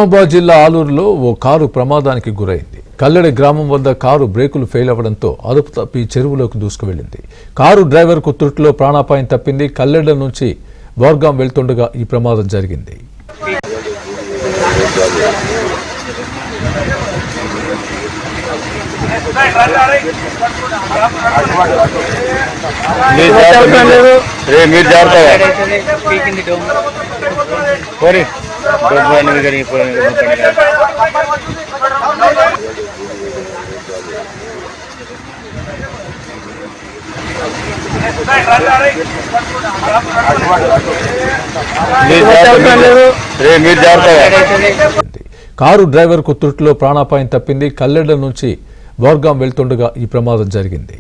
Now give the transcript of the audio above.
నిజామాబాద్ జిల్లా ఆలూరులో ఓ కారు ప్రమాదానికి గురైంది. కల్లెడి గ్రామం వద్ద కారు బ్రేకులు ఫెయిల్ అవ్వడంతో అదుపు తప్పి చెరువులోకి దూసుకువెళ్లింది. కారు డ్రైవర్కు త్రుటిలో ప్రాణాపాయం తప్పింది. కల్లెడ నుంచి బోర్గాం వెళ్తుండగా ఈ ప్రమాదం జరిగింది. కారు డ్రైవర్కు త్రుటిలో ప్రాణాపాయం తప్పింది. కల్లెడ నుంచి బోర్గాం వెళ్తుండగా ఈ ప్రమాదం జరిగింది.